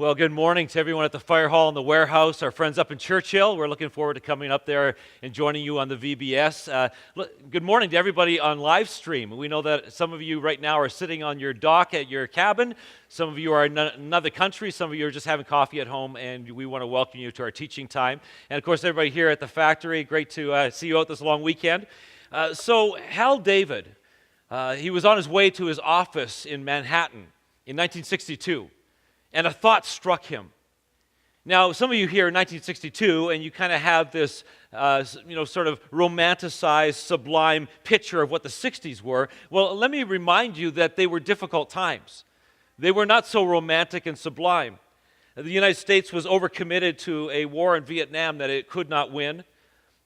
Well, good morning to everyone at the fire hall and the warehouse, our friends up in Churchill. We're looking forward to coming up there and joining you on the VBS. Good morning to everybody on live stream. We know that some of you right now are sitting on your dock at your cabin. Some of you are in another country. Some of you are just having coffee at home, and we want to welcome you to our teaching time. And, of course, everybody here at the factory, great to see you out this long weekend. So Hal David, he was on his way to his office in Manhattan in 1962. And a thought struck him. Now, some of you here in 1962, and you kind of have this, sort of romanticized, sublime picture of what the 60s were. Well, let me remind you that they were difficult times. They were not so romantic and sublime. The United States was overcommitted to a war in Vietnam that it could not win.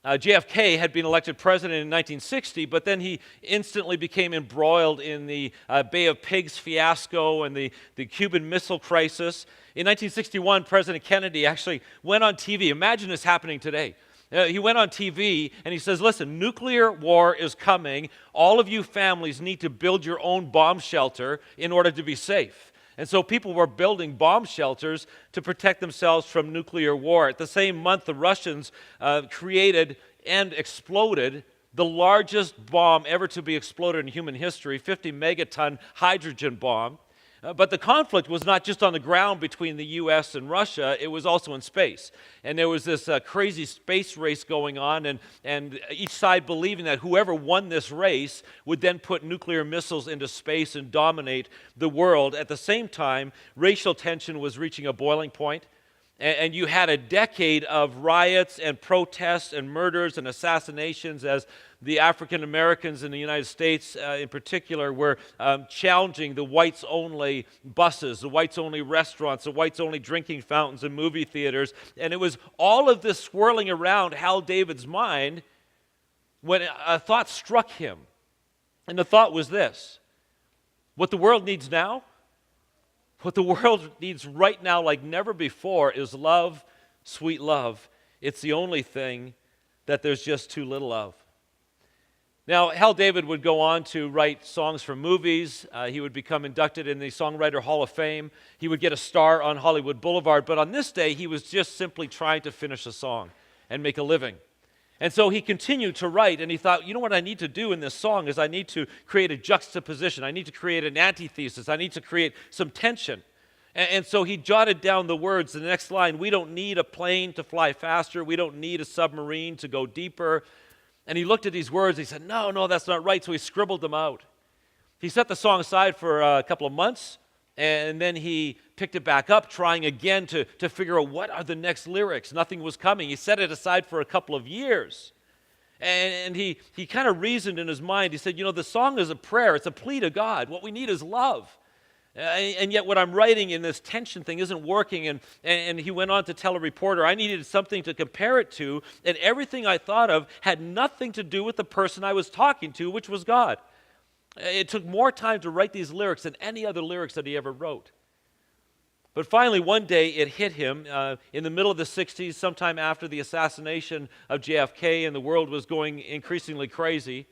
JFK had been elected president in 1960, but then he instantly became embroiled in the Bay of Pigs fiasco and the Cuban Missile Crisis. In 1961, President Kennedy actually went on TV. Imagine this happening today. He went on TV and he says, listen, nuclear war is coming. All of you families need to build your own bomb shelter in order to be safe. And so people were building bomb shelters to protect themselves from nuclear war. At the same month, the Russians created and exploded the largest bomb ever to be exploded in human history, 50 megaton hydrogen bomb. But the conflict was not just on the ground between the U.S. and Russia, it was also in space. And there was this crazy space race going on, and each side believing that whoever won this race would then put nuclear missiles into space and dominate the world. At the same time, racial tension was reaching a boiling point. And you had a decade of riots and protests and murders and assassinations as the African Americans in the United States in particular were challenging the whites-only buses, the whites-only restaurants, the whites-only drinking fountains and movie theaters. And it was all of this swirling around Hal David's mind when a thought struck him. And the thought was this: what the world needs now, what the world needs right now like never before is love, sweet love. It's the only thing that there's just too little of. Now, Hal David would go on to write songs for movies. He would become inducted in the Songwriter Hall of Fame. He would get a star on Hollywood Boulevard. But on this day, he was just simply trying to finish a song and make a living. And so he continued to write, and he thought, you know what I need to do in this song is I need to create a juxtaposition. I need to create an antithesis. I need to create some tension. And so he jotted down the words, the next line: we don't need a plane to fly faster. We don't need a submarine to go deeper. And he looked at these words. He said, no, that's not right. So he scribbled them out. He set the song aside for a couple of months, and then he picked it back up, trying again to figure out what are the next lyrics. Nothing was coming. He set it aside for a couple of years. And he kind of reasoned in his mind. He said, the song is a prayer. It's a plea to God. What we need is love. And yet what I'm writing in this tension thing isn't working. And he went on to tell a reporter, I needed something to compare it to, and everything I thought of had nothing to do with the person I was talking to, which was God. It took more time to write these lyrics than any other lyrics that he ever wrote. But finally, one day, it hit him in the middle of the 60s, sometime after the assassination of JFK, and the world was going increasingly crazy.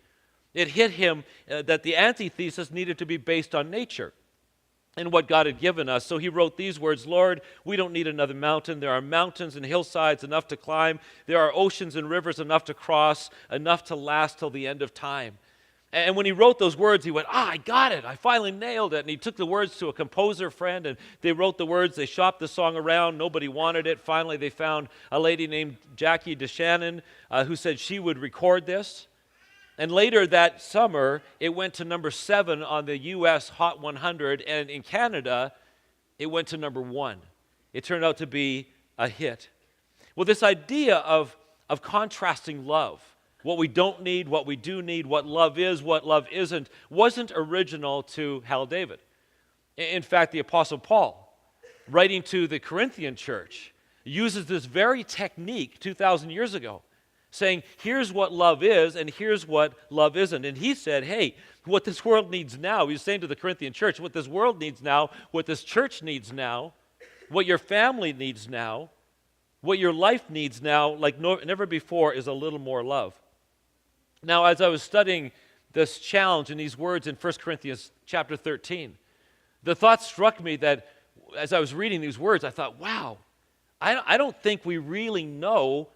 It hit him that the antithesis needed to be based on nature and what God had given us. So he wrote these words: Lord, we don't need another mountain. There are mountains and hillsides enough to climb. There are oceans and rivers enough to cross, enough to last till the end of time. And when he wrote those words, he went, I got it. I finally nailed it. And he took the words to a composer friend, and they wrote the words. They shopped the song around. Nobody wanted it. Finally, they found a lady named Jackie DeShannon who said she would record this. And later that summer, it went to number 7 on the U.S. Hot 100, and in Canada, it went to number 1. It turned out to be a hit. Well, this idea of contrasting love, what we don't need, what we do need, what love is, what love isn't, wasn't original to Hal David. In fact, the Apostle Paul, writing to the Corinthian church, uses this very technique 2,000 years ago, saying, here's what love is and here's what love isn't. And he said, hey, what this world needs now, he was saying to the Corinthian church, what this world needs now, what this church needs now, what your family needs now, what your life needs now, like never before, is a little more love. Now, as I was studying this challenge and these words in 1 Corinthians chapter 13, the thought struck me that as I was reading these words, I thought, wow, I don't think we really know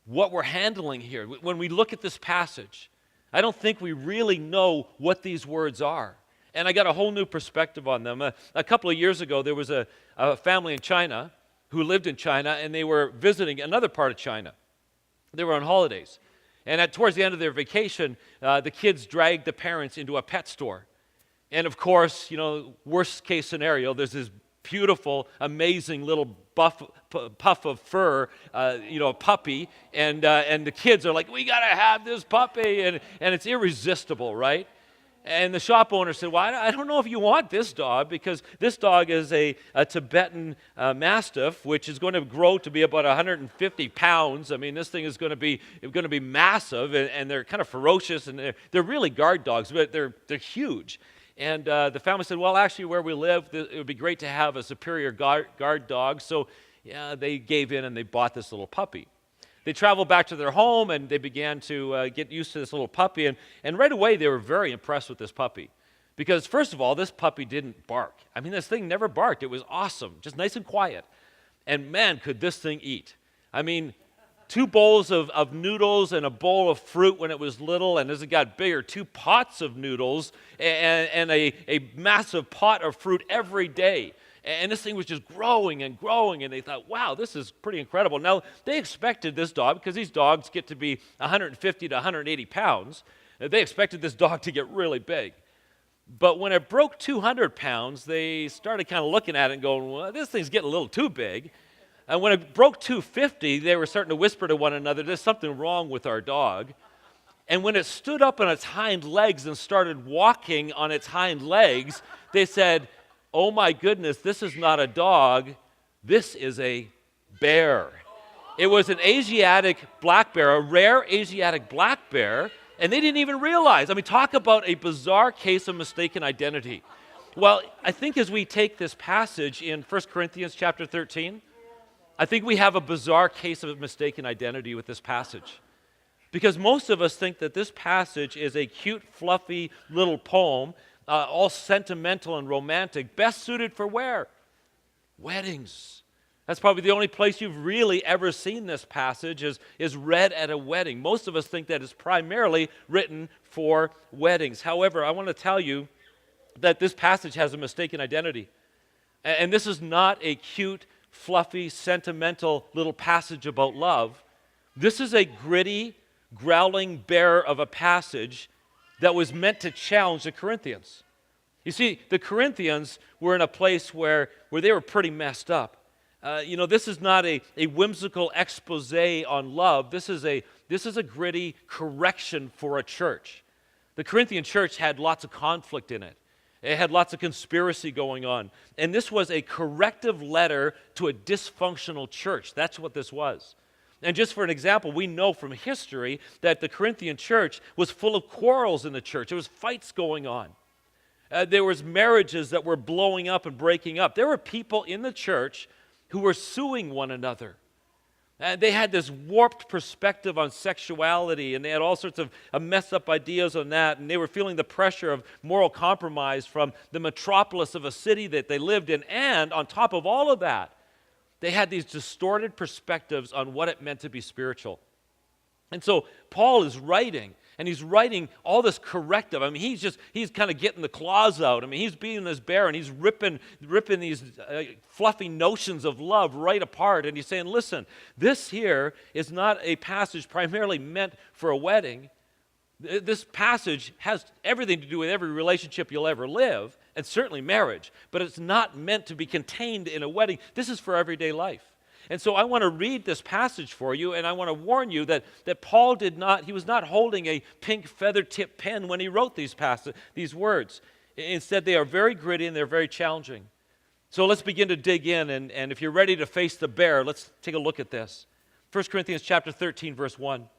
what we're handling here. When we look at this passage, I don't think we really know what these words are. And I got a whole new perspective on them. A couple of years ago, there was a family in China who lived in China, and they were visiting another part of China. They were on holidays. And towards the end of their vacation, the kids dragged the parents into a pet store. And of course, worst case scenario, there's this beautiful, amazing little puff of fur, a puppy, and the kids are like, we got to have this puppy, and it's irresistible, right? And the shop owner said, well, I don't know if you want this dog, because this dog is a Tibetan Mastiff, which is going to grow to be about 150 pounds. I mean, this thing is going to be massive, and they're kind of ferocious, and they're really guard dogs, but they're huge. And the family said, well, actually, where we live, it would be great to have a superior guard dog. So yeah, they gave in and they bought this little puppy. They traveled back to their home, and they began to get used to this little puppy. And right away, they were very impressed with this puppy. Because, first of all, this puppy didn't bark. I mean, this thing never barked. It was awesome, just nice and quiet. And man, could this thing eat. I mean, 2 bowls of noodles and a bowl of fruit when it was little, and as it got bigger, 2 pots of noodles and a massive pot of fruit every day. And this thing was just growing and growing, and they thought, wow, this is pretty incredible. Now, they expected this dog, because these dogs get to be 150 to 180 pounds, they expected this dog to get really big. But when it broke 200 pounds, they started kind of looking at it and going, well, this thing's getting a little too big. And when it broke 250, they were starting to whisper to one another, there's something wrong with our dog. And when it stood up on its hind legs and started walking on its hind legs, they said, oh my goodness, this is not a dog, this is a bear. It was an Asiatic black bear, a rare Asiatic black bear, and they didn't even realize. I mean, talk about a bizarre case of mistaken identity. Well, I think as we take this passage in 1 Corinthians chapter 13, I think we have a bizarre case of mistaken identity with this passage. Because most of us think that this passage is a cute, fluffy little poem, all sentimental and romantic, best suited for where? Weddings. That's probably the only place you've really ever seen this passage is read at a wedding. Most of us think that it's primarily written for weddings. However, I want to tell you that this passage has a mistaken identity. And this is not a cute, fluffy, sentimental little passage about love. This is a gritty, growling bear of a passage that was meant to challenge the Corinthians. You see, the Corinthians were in a place where they were pretty messed up. This is not a whimsical expose on love. This is a gritty correction for a church. The Corinthian church had lots of conflict in it. It had lots of conspiracy going on. And this was a corrective letter to a dysfunctional church. That's what this was. And just for an example, we know from history that the Corinthian church was full of quarrels in the church. There was fights going on. There was marriages that were blowing up and breaking up. There were people in the church who were suing one another. They had this warped perspective on sexuality, and they had all sorts of messed up ideas on that, and they were feeling the pressure of moral compromise from the metropolis of a city that they lived in. And on top of all of that, they had these distorted perspectives on what it meant to be spiritual. And so Paul is writing, and he's writing all this corrective. I mean, he's kind of getting the claws out. I mean, he's being this bear, and he's ripping these fluffy notions of love right apart. And he's saying, listen, this here is not a passage primarily meant for a wedding. This passage has everything to do with every relationship you'll ever live, and certainly marriage, but it's not meant to be contained in a wedding. This is for everyday life. And so I want to read this passage for you, and I want to warn you that Paul he was not holding a pink feather-tipped pen when he wrote these words. Instead, they are very gritty and they're very challenging. So let's begin to dig in, and if you're ready to face the bear, let's take a look at this. 1 Corinthians chapter 13, verse 1.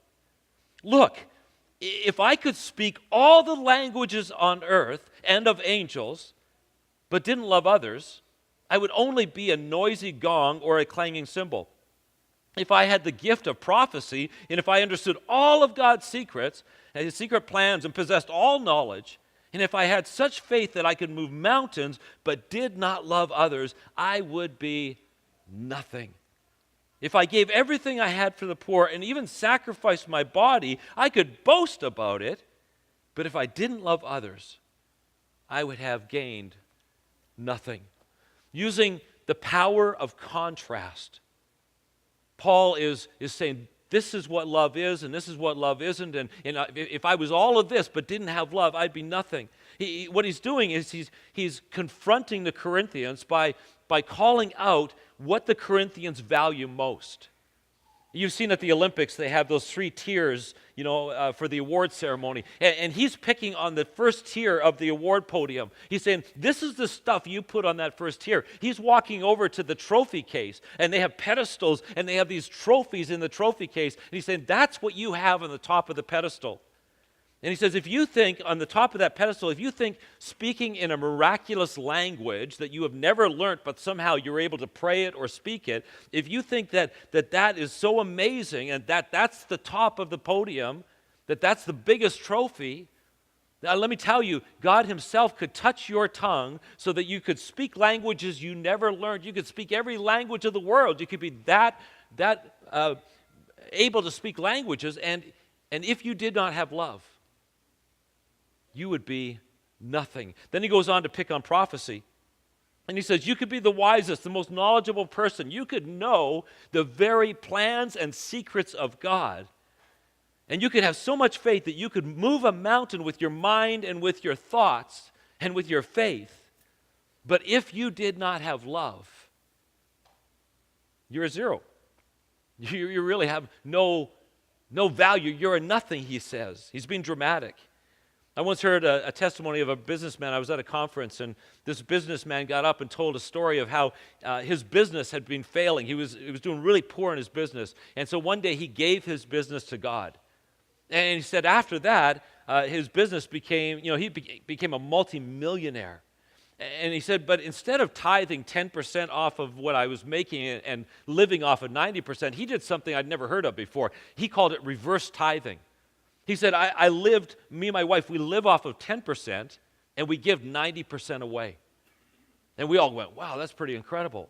Look, if I could speak all the languages on earth and of angels, but didn't love others, I would only be a noisy gong or a clanging cymbal. If I had the gift of prophecy, and if I understood all of God's secrets and his secret plans and possessed all knowledge, And if I had such faith that I could move mountains but did not love others, I would be nothing. If I gave everything I had for the poor and even sacrificed my body, I could boast about it. But if I didn't love others, I would have gained nothing. Using the power of contrast, Paul is saying, this is what love is, and this is what love isn't. And if I was all of this but didn't have love, I'd be nothing. What he's doing is he's confronting the Corinthians by calling out what the Corinthians value most. You've seen at the Olympics, they have those 3 tiers, for the award ceremony. And he's picking on the first tier of the award podium. He's saying, this is the stuff you put on that first tier. He's walking over to the trophy case, and they have pedestals, and they have these trophies in the trophy case. And he's saying, that's what you have on the top of the pedestal. And he says, if you think on the top of that pedestal, if you think speaking in a miraculous language that you have never learned, but somehow you're able to pray it or speak it, if you think that is so amazing and that's the top of the podium, that's the biggest trophy, let me tell you, God himself could touch your tongue so that you could speak languages you never learned. You could speak every language of the world. You could be that able to speak languages, and if you did not have love, you would be nothing. Then he goes on to pick on prophecy. And he says, you could be the wisest, the most knowledgeable person. You could know the very plans and secrets of God. And you could have so much faith that you could move a mountain with your mind and with your thoughts and with your faith. But if you did not have love, you're a zero. You really have no value. You're a nothing, he says. He's being dramatic. I once heard a testimony of a businessman. I was at a conference, and this businessman got up and told a story of how his business had been failing. He was doing really poor in his business. And so one day he gave his business to God. And he said after that, his business became, he became a multimillionaire. And he said, but instead of tithing 10% off of what I was making and living off of 90%, he did something I'd never heard of before. He called it reverse tithing. He said, me and my wife, we live off of 10% and we give 90% away. And we all went, wow, that's pretty incredible.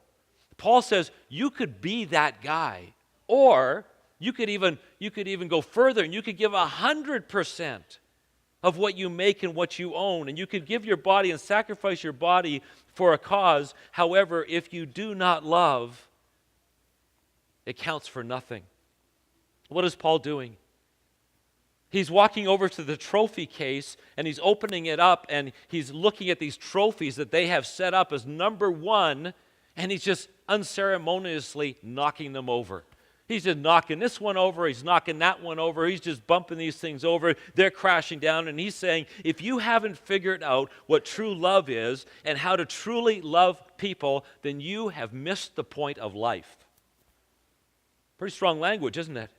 Paul says you could be that guy, or you could even go further and you could give 100% of what you make and what you own, and you could give your body and sacrifice your body for a cause. However, if you do not love, it counts for nothing. What is Paul doing? He's walking over to the trophy case, and he's opening it up, and he's looking at these trophies that they have set up as number one, and he's just unceremoniously knocking them over. He's just knocking this one over, he's knocking that one over, he's just bumping these things over, they're crashing down, and he's saying, if you haven't figured out what true love is and how to truly love people, then you have missed the point of life. Pretty strong language, isn't it?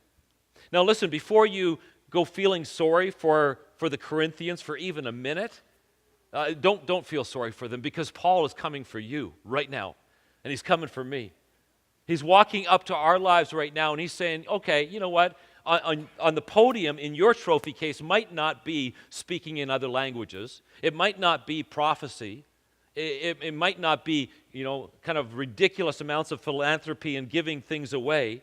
Now listen, before you go feeling sorry for the Corinthians for even a minute, don't feel sorry for them, because Paul is coming for you right now, and he's coming for me. He's walking up to our lives right now, and he's saying, okay, you know what? On the podium in your trophy case might not be speaking in other languages. It might not be prophecy. It might not be, kind of ridiculous amounts of philanthropy and giving things away.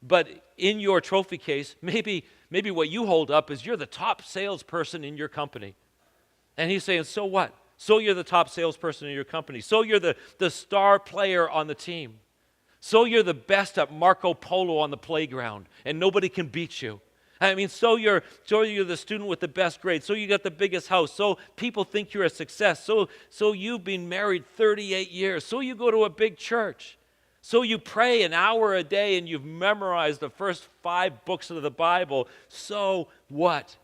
But in your trophy case, maybe what you hold up is you're the top salesperson in your company. And he's saying, so what? So you're the top salesperson in your company. So you're the star player on the team. So you're the best at Marco Polo on the playground, and nobody can beat you. So you're the student with the best grade. So you got the biggest house. So people think you're a success. So you've been married 38 years. So you go to a big church. So you pray an hour a day and you've memorized the first 5 books of the Bible. So what?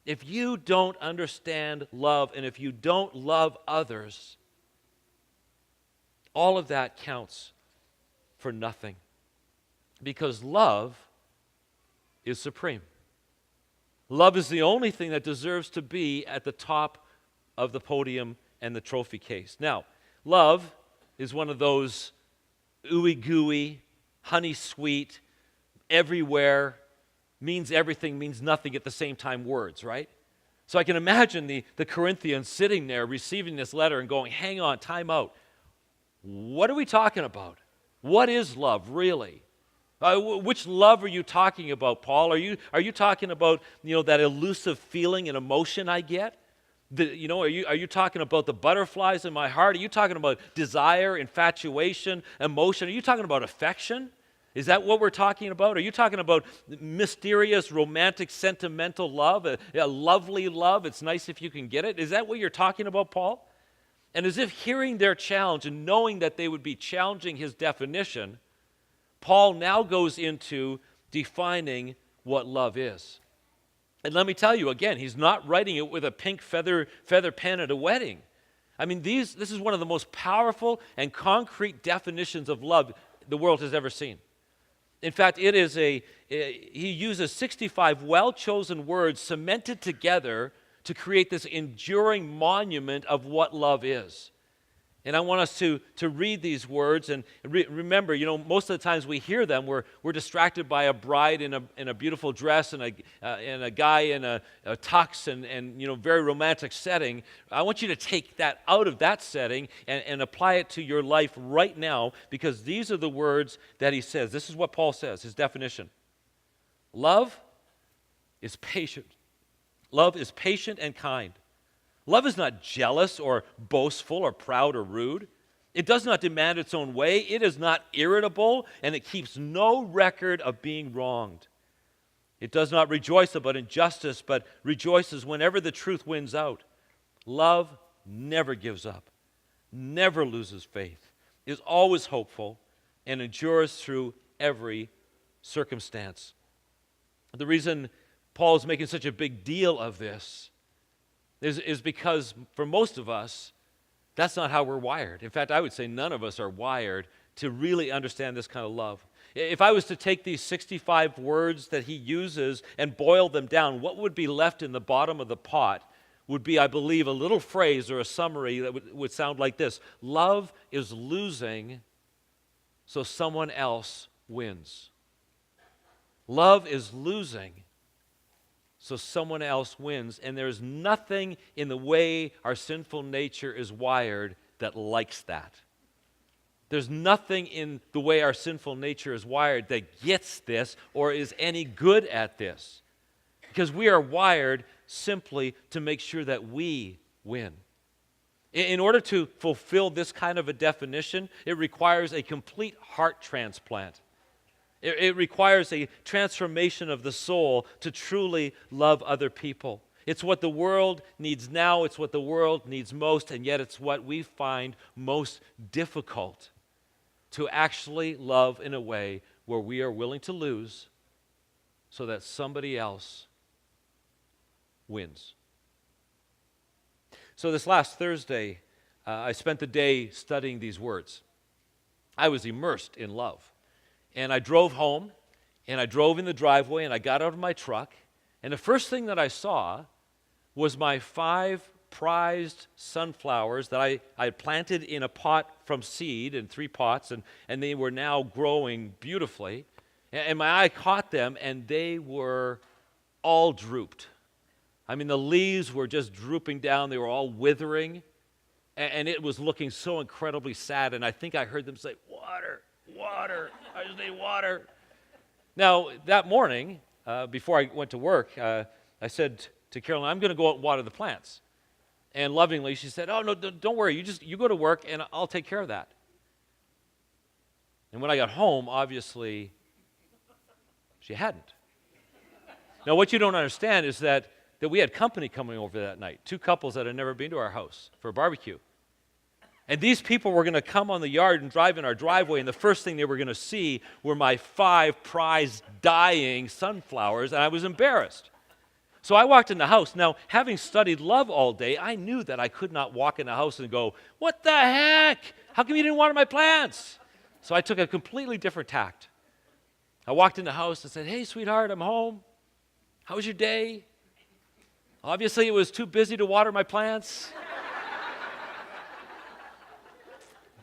If you don't understand love and if you don't love others, all of that counts for nothing. Because love is supreme. Love is the only thing that deserves to be at the top of the podium and the trophy case. Now, love is one of those ooey gooey, honey sweet, everywhere, means everything, means nothing at the same time words, right? So I can imagine the Corinthians sitting there receiving this letter and going, hang on, time out. What are we talking about? What is love, really? Which love are you talking about, Paul? Are you talking about, that elusive feeling and emotion I get? Are you talking about the butterflies in my heart? Are you talking about desire, infatuation, emotion? Are you talking about affection? Is that what we're talking about? Are you talking about mysterious, romantic, sentimental love, a lovely love? It's nice if you can get it. Is that what you're talking about, Paul? And as if hearing their challenge and knowing that they would be challenging his definition, Paul now goes into defining what love is. And let me tell you again, he's not writing it with a pink feather pen at a wedding. I mean, this is one of the most powerful and concrete definitions of love the world has ever seen. In fact, he uses 65 well-chosen words cemented together to create this enduring monument of what love is. And I want us to read these words and remember, most of the times we hear them, we're distracted by a bride in a beautiful dress and a guy in a tux and very romantic setting. I want you to take that out of that setting and apply it to your life right now, because these are the words that he says. This is what Paul says, his definition. Love is patient. Love is patient and kind. Love is not jealous or boastful or proud or rude. It does not demand its own way. It is not irritable, and it keeps no record of being wronged. It does not rejoice about injustice, but rejoices whenever the truth wins out. Love never gives up, never loses faith, is always hopeful, and endures through every circumstance. The reason Paul is making such a big deal of this is because for most of us, that's not how we're wired. In fact, I would say none of us are wired to really understand this kind of love. If I was to take these 65 words that he uses and boil them down, what would be left in the bottom of the pot would be, I believe, a little phrase or a summary that would sound like this. Love is losing so someone else wins. Love is losing so someone else wins, and there's nothing in the way our sinful nature is wired that likes that. There's nothing in the way our sinful nature is wired that gets this or is any good at this, because we are wired simply to make sure that we win. In order to fulfill this kind of a definition, it requires a complete heart transplant. It requires a transformation of the soul to truly love other people. It's what the world needs now, it's what the world needs most, and yet it's what we find most difficult to actually love in a way where we are willing to lose so that somebody else wins. So this last Thursday, I spent the day studying these words. I was immersed in love. And I drove home, and I drove in the driveway, and I got out of my truck, and the first thing that I saw was my 5 prized sunflowers that I had planted in a pot from seed in 3 pots, and they were now growing beautifully. And my eye caught them, and they were all drooped. I mean, the leaves were just drooping down. They were all withering, and it was looking so incredibly sad, and I think I heard them say, "Water. Water, I just need water." Now, that morning, before I went to work, I said to Carolyn, "I'm going to go out and water the plants." And lovingly, she said, "Oh, no, don't worry. You go to work, and I'll take care of that." And when I got home, obviously, she hadn't. Now, what you don't understand is that we had company coming over that night, 2 couples that had never been to our house for a barbecue. And these people were going to come on the yard and drive in our driveway, and the first thing they were going to see were my 5 prized dying sunflowers, and I was embarrassed. So I walked in the house. Now, having studied love all day, I knew that I could not walk in the house and go, "What the heck? How come you didn't water my plants?" So I took a completely different tact. I walked in the house and said, "Hey, sweetheart, I'm home. How was your day?" Obviously, it was too busy to water my plants.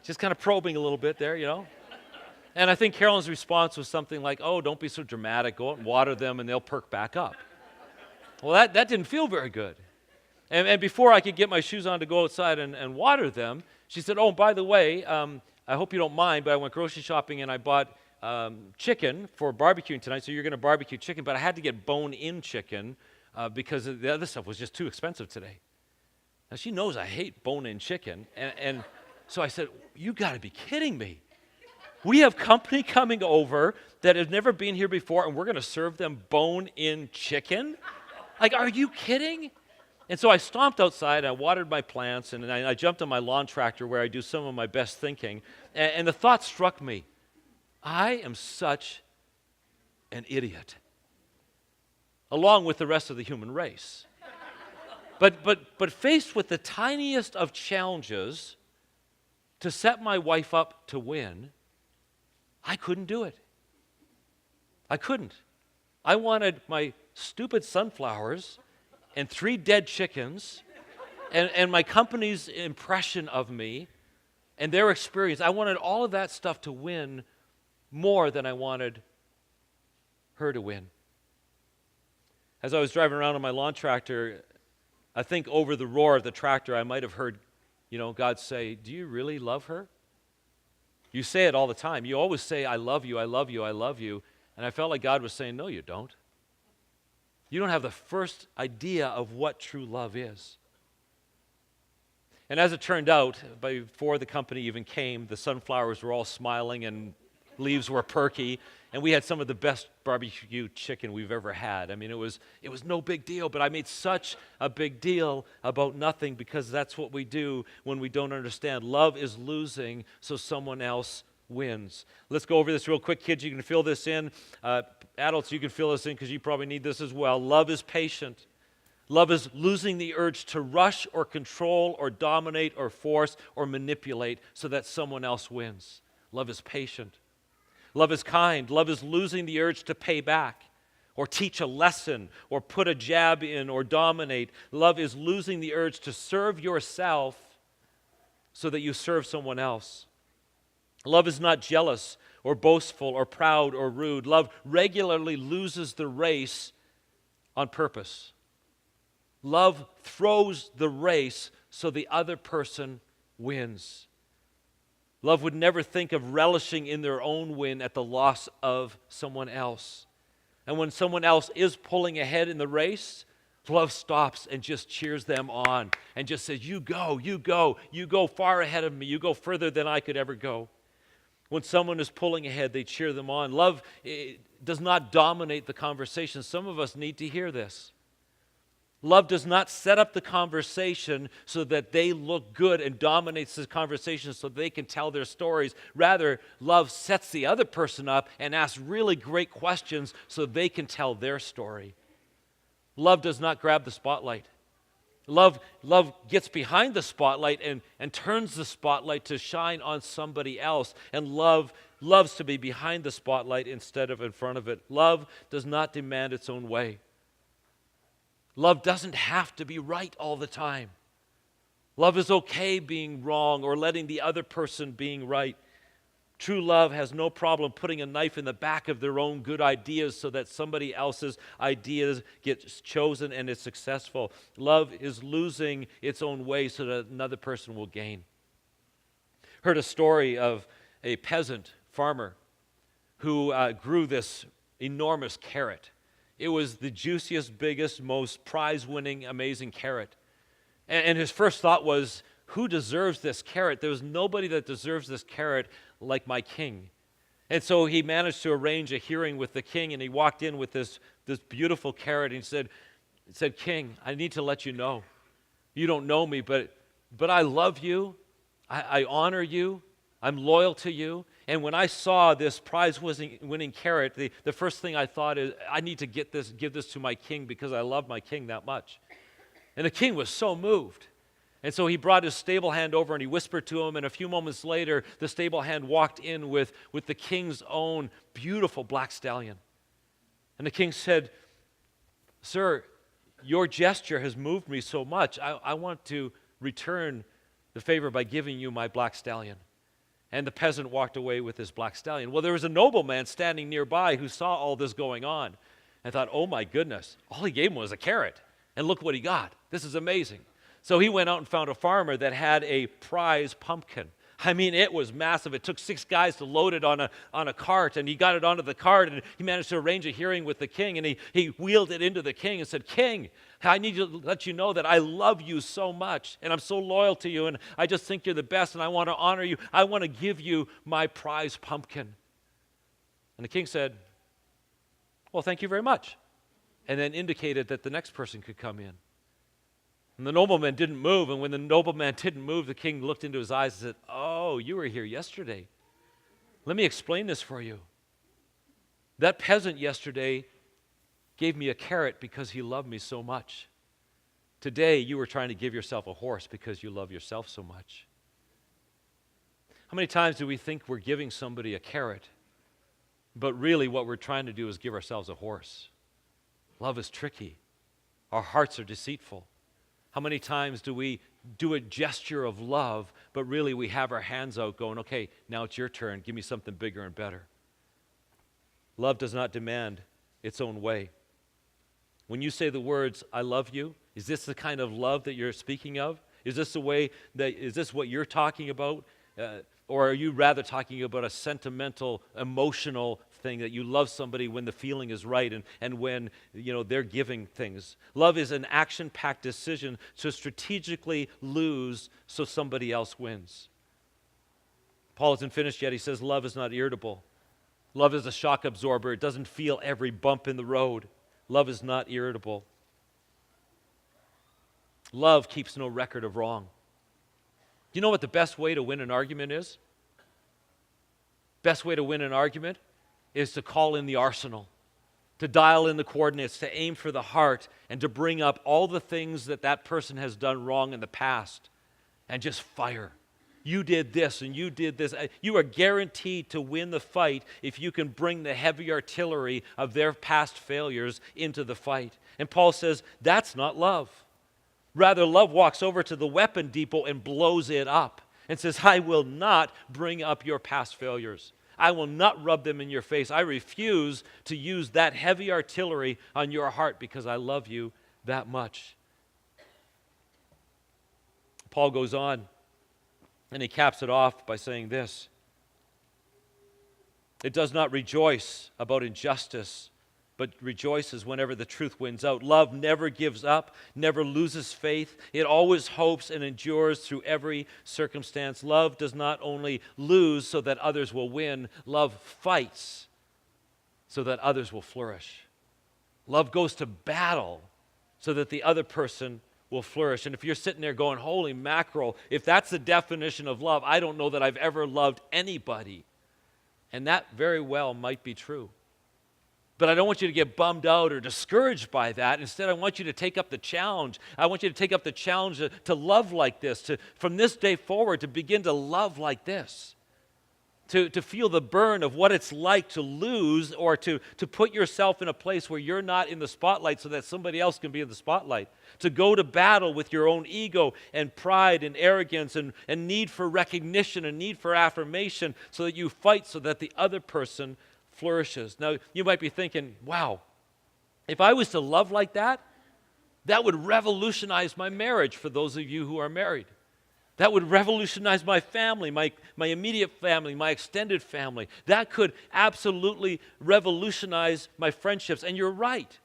Just kind of probing a little bit there, And I think Carolyn's response was something like, "Oh, don't be so dramatic. Go out and water them and they'll perk back up." Well, that didn't feel very good. And before I could get my shoes on to go outside and water them, she said, oh, by the way, I hope you don't mind, but I went grocery shopping and I bought chicken for barbecuing tonight, so you're going to barbecue chicken, but I had to get bone-in chicken because the other stuff was just too expensive today. Now, she knows I hate bone-in chicken, and so I said, you got to be kidding me. We have company coming over that has never been here before, and we're going to serve them bone-in chicken? Like, are you kidding? And so I stomped outside, I watered my plants, and I jumped on my lawn tractor where I do some of my best thinking, and the thought struck me, I am such an idiot, along with the rest of the human race. But faced with the tiniest of challenges to set my wife up to win, I couldn't do it. I couldn't. I wanted my stupid sunflowers and 3 dead chickens and my company's impression of me and their experience. I wanted all of that stuff to win more than I wanted her to win. As I was driving around on my lawn tractor, I think over the roar of the tractor, I might have heard, God say, do you really love her? You say it all the time. You always say, I love you, I love you, I love you. And I felt like God was saying, no, you don't. You don't have the first idea of what true love is. And as it turned out, before the company even came, the sunflowers were all smiling and leaves were perky, and we had some of the best barbecue chicken we've ever had. I mean, it was no big deal, but I made such a big deal about nothing because that's what we do when we don't understand. Love is losing so someone else wins. Let's go over this real quick. Kids, you can fill this in. Adults, you can fill this in because you probably need this as well. Love is patient. Love is losing the urge to rush or control or dominate or force or manipulate so that someone else wins. Love is patient. Love is kind. Love is losing the urge to pay back or teach a lesson or put a jab in or dominate. Love is losing the urge to serve yourself so that you serve someone else. Love is not jealous or boastful or proud or rude. Love regularly loses the race on purpose. Love throws the race so the other person wins. Love would never think of relishing in their own win at the loss of someone else. And when someone else is pulling ahead in the race, love stops and just cheers them on and just says, you go, you go, you go far ahead of me, you go further than I could ever go. When someone is pulling ahead, they cheer them on. Love does not dominate the conversation. Some of us need to hear this. Love does not set up the conversation so that they look good and dominates the conversation so they can tell their stories. Rather, love sets the other person up and asks really great questions so they can tell their story. Love does not grab the spotlight. Love gets behind the spotlight and turns the spotlight to shine on somebody else. And love loves to be behind the spotlight instead of in front of it. Love does not demand its own way. Love doesn't have to be right all the time. Love is okay being wrong or letting the other person being right. True love has no problem putting a knife in the back of their own good ideas so that somebody else's ideas get chosen and is successful. Love is losing its own way so that another person will gain. Heard a story of a peasant farmer who grew this enormous carrot. It was the juiciest, biggest, most prize-winning, amazing carrot. And his first thought was, who deserves this carrot? There was nobody that deserves this carrot like my king. And so he managed to arrange a hearing with the king, and he walked in with this beautiful carrot, and he said, King, I need to let you know. You don't know me, but I love you. I honor you. I'm loyal to you. And when I saw this prize-winning carrot, the first thing I thought is, I need to give this to my king because I love my king that much. And the king was so moved. And so he brought his stable hand over and he whispered to him, and a few moments later, the stable hand walked in with the king's own beautiful black stallion. And the king said, Sir, your gesture has moved me so much. I want to return the favor by giving you my black stallion. And the peasant walked away with his black stallion. Well, there was a nobleman standing nearby who saw all this going on and thought, oh my goodness, all he gave him was a carrot. And look what he got. This is amazing. So he went out and found a farmer that had a prize pumpkin. I mean, it was massive. It took 6 guys to load it on a cart, and he got it onto the cart, and he managed to arrange a hearing with the king, and he wheeled it into the king and said, "King, I need to let you know that I love you so much, and I'm so loyal to you, and I just think you're the best, and I want to honor you. I want to give you my prize pumpkin." And the king said, "Well, thank you very much," and then indicated that the next person could come in. And the nobleman didn't move, and when the nobleman didn't move, the king looked into his eyes and said, "Oh, you were here yesterday. Let me explain this for you. That peasant yesterday gave me a carrot because he loved me so much. Today, you were trying to give yourself a horse because you love yourself so much." How many times do we think we're giving somebody a carrot, but really what we're trying to do is give ourselves a horse? Love is tricky. Our hearts are deceitful. How many times do we do a gesture of love, but really we have our hands out going, "Okay, now it's your turn. Give me something bigger and better." Love does not demand its own way. When you say the words, "I love you," is this the kind of love that you're speaking of? Is this what you're talking about? Or are you rather talking about a sentimental, emotional thing that you love somebody when the feeling is right and when they're giving things? Love is an action-packed decision to strategically lose so somebody else wins. Paul isn't finished yet. He says love is not irritable. Love is a shock absorber. It doesn't feel every bump in the road. Love is not irritable. Love keeps no record of wrong. Do you know what the best way to win an argument is? Best way to win an argument is to call in the arsenal, to dial in the coordinates, to aim for the heart, and to bring up all the things that person has done wrong in the past, and just fire. You did this and you did this. You are guaranteed to win the fight if you can bring the heavy artillery of their past failures into the fight. And Paul says that's not love. Rather, love walks over to the weapon depot and blows it up and says, "I will not bring up your past failures. I will not rub them in your face. I refuse to use that heavy artillery on your heart because I love you that much." Paul goes on and he caps it off by saying this: "It does not rejoice about injustice, but rejoices whenever the truth wins out. Love never gives up, never loses faith. It always hopes and endures through every circumstance. Love does not only lose so that others will win, love fights so that others will flourish. Love goes to battle so that the other person will flourish." And if you're sitting there going, "Holy mackerel, if that's the definition of love, I don't know that I've ever loved anybody." And that very well might be true. But I don't want you to get bummed out or discouraged by that. Instead, I want you to take up the challenge. I want you to take up the challenge to love like this, to from this day forward, to begin to love like this, to feel the burn of what it's like to lose, or to put yourself in a place where you're not in the spotlight so that somebody else can be in the spotlight, to go to battle with your own ego and pride and arrogance and need for recognition and need for affirmation, so that you fight so that the other person flourishes. Now, you might be thinking, wow, if I was to love like that, that would revolutionize my marriage for those of you who are married. That would revolutionize my family, my immediate family, my extended family. That could absolutely revolutionize my friendships. And you're right.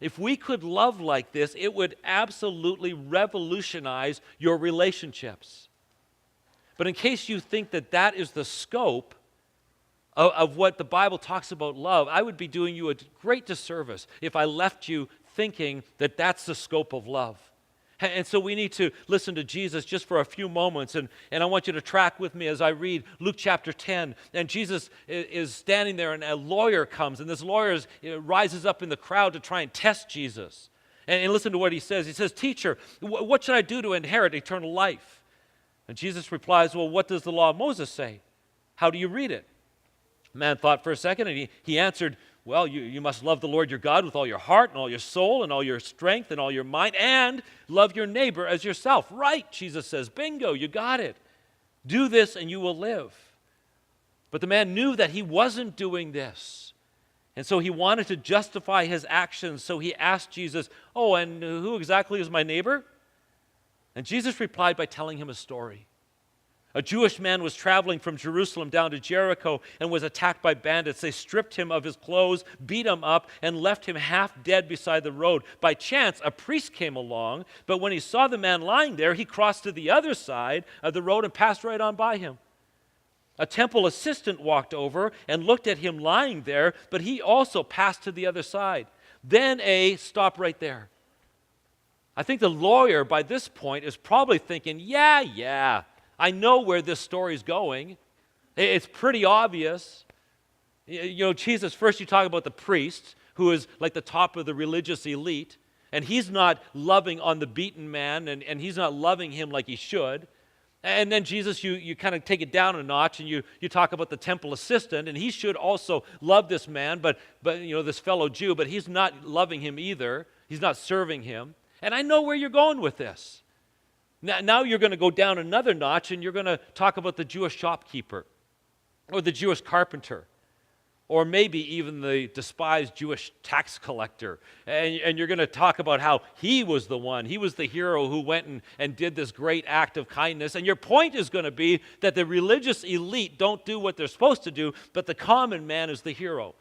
If we could love like this, it would absolutely revolutionize your relationships. But in case you think that is the scope of what the Bible talks about love, I would be doing you a great disservice if I left you thinking that that's the scope of love. And so we need to listen to Jesus just for a few moments, and I want you to track with me as I read Luke chapter 10. And Jesus is standing there, and a lawyer comes, and this lawyer rises up in the crowd to try and test Jesus. And listen to what he says. He says, "Teacher, what should I do to inherit eternal life?" And Jesus replies, "Well, what does the law of Moses say? How do you read it?" The man thought for a second, and he answered, "Well, you must love the Lord your God with all your heart and all your soul and all your strength and all your mind, and love your neighbor as yourself." "Right," Jesus says. "Bingo, you got it. Do this and you will live." But the man knew that he wasn't doing this. And so he wanted to justify his actions, so he asked Jesus, "Oh, and who exactly is my neighbor?" And Jesus replied by telling him a story. A Jewish man was traveling from Jerusalem down to Jericho and was attacked by bandits. They stripped him of his clothes, beat him up, and left him half dead beside the road. By chance, a priest came along, but when he saw the man lying there, he crossed to the other side of the road and passed right on by him. A temple assistant walked over and looked at him lying there, but he also passed to the other side. Then stop right there. I think the lawyer by this point is probably thinking, yeah, I know where this story's going. It's pretty obvious. You know, Jesus, first you talk about the priest, who is like the top of the religious elite, and he's not loving on the beaten man, and he's not loving him like he should. And then Jesus, you kind of take it down a notch, and you talk about the temple assistant, and he should also love this man, but you know, this fellow Jew, but he's not loving him either. He's not serving him. And I know where you're going with this. Now you're going to go down another notch, and you're going to talk about the Jewish shopkeeper or the Jewish carpenter or maybe even the despised Jewish tax collector. And you're going to talk about how he was the one, he was the hero who went and did this great act of kindness. And your point is going to be that the religious elite don't do what they're supposed to do, but the common man is the hero.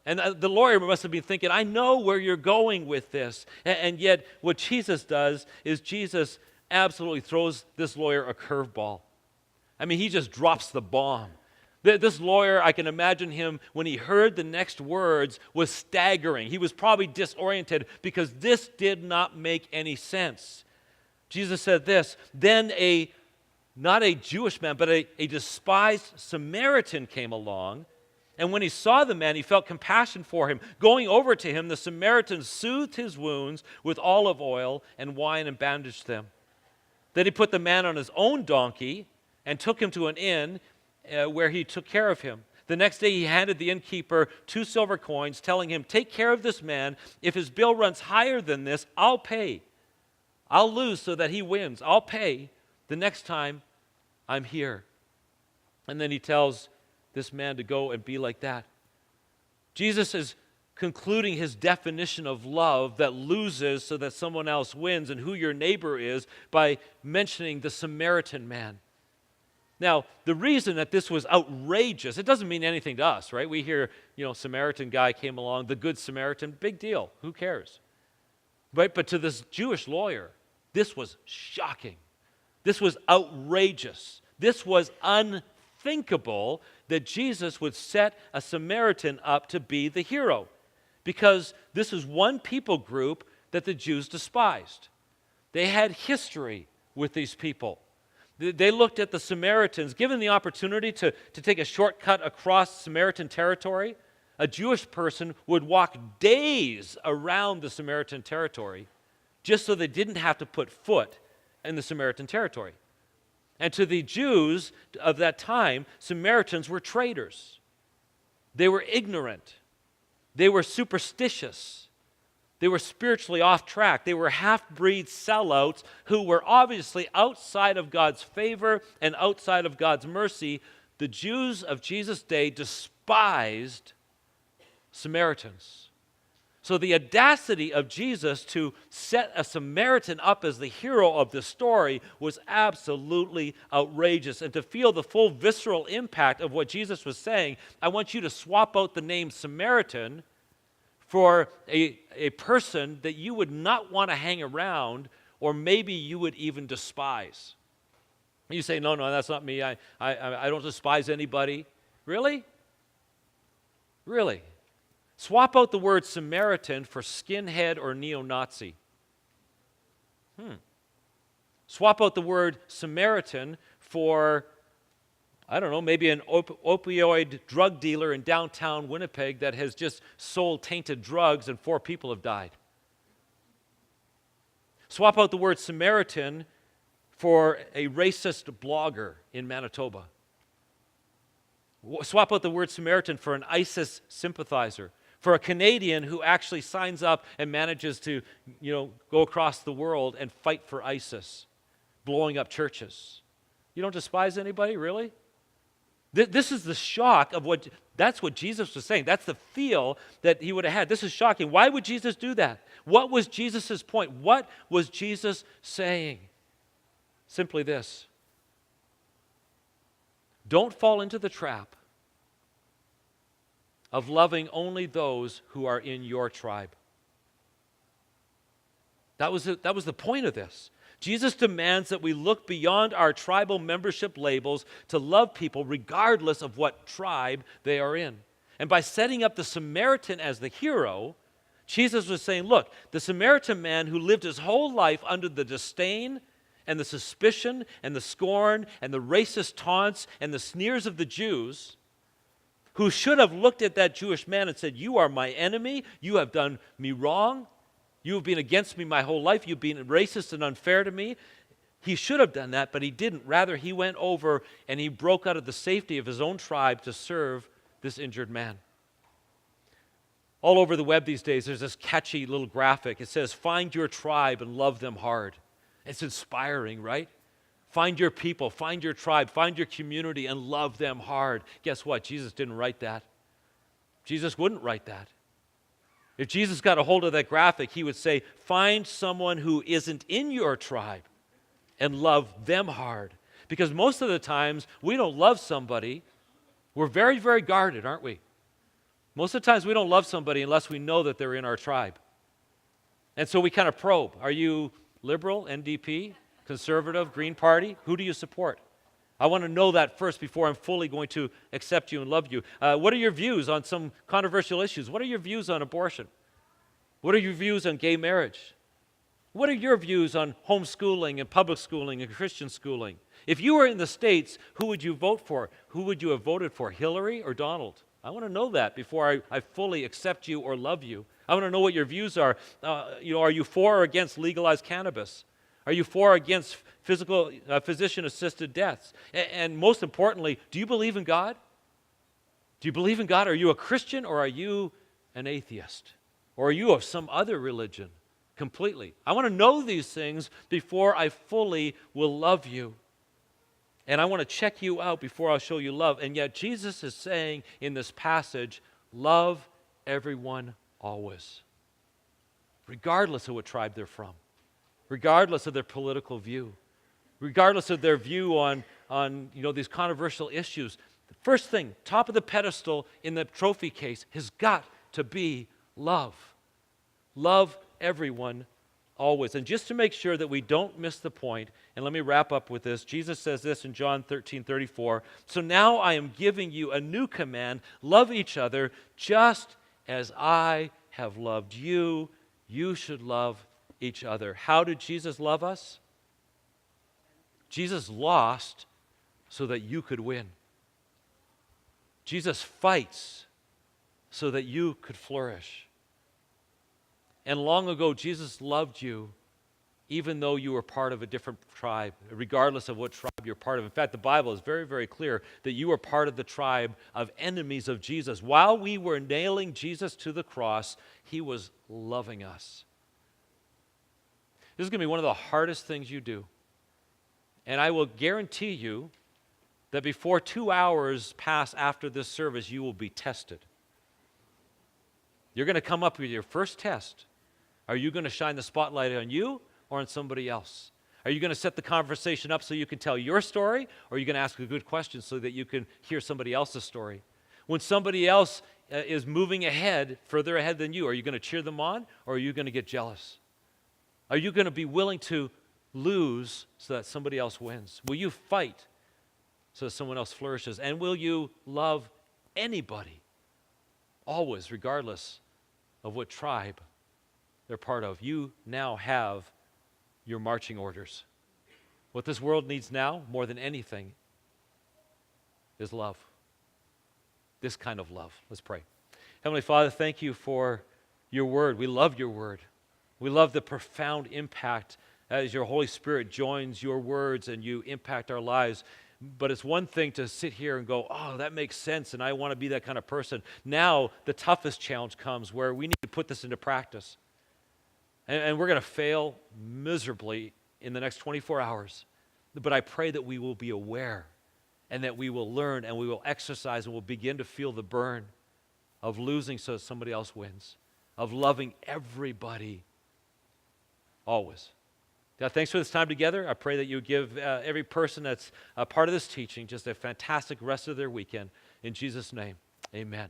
And the lawyer must have been thinking, I know where you're going with this. And yet what Jesus does is Jesus absolutely throws this lawyer a curveball. I mean, he just drops the bomb. This lawyer, I can imagine him, when he heard the next words, was staggering. He was probably disoriented because this did not make any sense. Jesus said this, then not a Jewish man, but a despised Samaritan came along. And when he saw the man, he felt compassion for him. Going over to him, the Samaritan soothed his wounds with olive oil and wine and bandaged them. Then he put the man on his own donkey and took him to an inn where he took care of him. The next day he handed the innkeeper 2 silver coins, telling him, take care of this man. If his bill runs higher than this, I'll pay. I'll lose so that he wins. I'll pay the next time I'm here. And then he tells this man to go and be like that. Jesus is concluding his definition of love that loses so that someone else wins and who your neighbor is by mentioning the Samaritan man. Now, the reason that this was outrageous, it doesn't mean anything to us, right? We hear, Samaritan guy came along, the good Samaritan, big deal, who cares? Right? But to this Jewish lawyer, this was shocking. This was outrageous. This was unthinkable that Jesus would set a Samaritan up to be the hero, because this is one people group that the Jews despised. They had history with these people. They looked at the Samaritans, given the opportunity to take a shortcut across Samaritan territory. A Jewish person would walk days around the Samaritan territory just so they didn't have to put foot in the Samaritan territory. And to the Jews of that time, Samaritans were traitors. They were ignorant. They were superstitious. They were spiritually off track. They were half-breed sellouts who were obviously outside of God's favor and outside of God's mercy. The Jews of Jesus' day despised Samaritans. So the audacity of Jesus to set a Samaritan up as the hero of the story was absolutely outrageous. And to feel the full visceral impact of what Jesus was saying, I want you to swap out the name Samaritan for a person that you would not want to hang around, or maybe you would even despise. You say, no, that's not me. I don't despise anybody. Really? Really? Swap out the word Samaritan for skinhead or neo-Nazi. Swap out the word Samaritan for, I don't know, maybe an opioid drug dealer in downtown Winnipeg that has just sold tainted drugs and 4 people have died. Swap out the word Samaritan for a racist blogger in Manitoba. Swap out the word Samaritan for an ISIS sympathizer, for a Canadian who actually signs up and manages to, go across the world and fight for ISIS, blowing up churches. You don't despise anybody, really? This is the shock of that's what Jesus was saying. That's the feel that he would have had. This is shocking. Why would Jesus do that? What was Jesus' point? What was Jesus saying? Simply this: don't fall into the trap of loving only those who are in your tribe. That was the point of this. Jesus demands that we look beyond our tribal membership labels to love people regardless of what tribe they are in. And by setting up the Samaritan as the hero, Jesus was saying, look, the Samaritan man who lived his whole life under the disdain and the suspicion and the scorn and the racist taunts and the sneers of the Jews, who should have looked at that Jewish man and said, you are my enemy, you have done me wrong, you have been against me my whole life. You've been racist and unfair to me. He should have done that, but he didn't. Rather, he went over and he broke out of the safety of his own tribe to serve this injured man. All over the web these days, there's this catchy little graphic. It says, find your tribe and love them hard. It's inspiring, right? Find your people, find your tribe, find your community, and love them hard. Guess what? Jesus didn't write that. Jesus wouldn't write that. If Jesus got a hold of that graphic, he would say, find someone who isn't in your tribe and love them hard. Because most of the times, we don't love somebody. We're very, very guarded, aren't we? Most of the times, we don't love somebody unless we know that they're in our tribe. And so we kind of probe. Are you liberal, NDP, conservative, Green Party? Who do you support? I want to know that first before I'm fully going to accept you and love you. What are your views on some controversial issues? What are your views on abortion? What are your views on gay marriage? What are your views on homeschooling and public schooling and Christian schooling? If you were in the States, who would you vote for? Who would you have voted for, Hillary or Donald? I want to know that before I fully accept you or love you. I want to know what your views are. Are you for or against legalized cannabis? Are you for or against physician-assisted deaths? And most importantly, do you believe in God? Do you believe in God? Are you a Christian or are you an atheist? Or are you of some other religion completely? I want to know these things before I fully will love you. And I want to check you out before I'll show you love. And yet Jesus is saying in this passage, love everyone always, regardless of what tribe they're from, regardless of their political view, regardless of their view on these controversial issues. The first thing, top of the pedestal in the trophy case, has got to be love. Love everyone always. And just to make sure that we don't miss the point, and let me wrap up with this, Jesus says this in John 13:34, so now I am giving you a new command, love each other just as I have loved you. You should love each other. How did Jesus love us? Jesus lost so that you could win. Jesus fights so that you could flourish. And long ago, Jesus loved you even though you were part of a different tribe, regardless of what tribe you're part of. In fact, the Bible is very, very clear that you are part of the tribe of enemies of Jesus. While we were nailing Jesus to the cross, he was loving us. This is going to be one of the hardest things you do. And I will guarantee you that before 2 hours pass after this service, you will be tested. You're going to come up with your first test. Are you going to shine the spotlight on you or on somebody else? Are you going to set the conversation up so you can tell your story, or are you going to ask a good question so that you can hear somebody else's story? When somebody else is moving ahead, further ahead than you, are you going to cheer them on, or are you going to get jealous? Are you going to be willing to lose so that somebody else wins? Will you fight so that someone else flourishes? And will you love anybody, always, regardless of what tribe they're part of? You now have your marching orders. What this world needs now, more than anything, is love. This kind of love. Let's pray. Heavenly Father, thank you for your word. We love your word. We love the profound impact as your Holy Spirit joins your words and you impact our lives. But it's one thing to sit here and go, oh, that makes sense, and I want to be that kind of person. Now, the toughest challenge comes where we need to put this into practice. And we're going to fail miserably in the next 24 hours. But I pray that we will be aware and that we will learn and we will exercise and we'll begin to feel the burn of losing so that somebody else wins, of loving everybody always. God, thanks for this time together. I pray that you give every person that's a part of this teaching just a fantastic rest of their weekend. In Jesus' name, amen.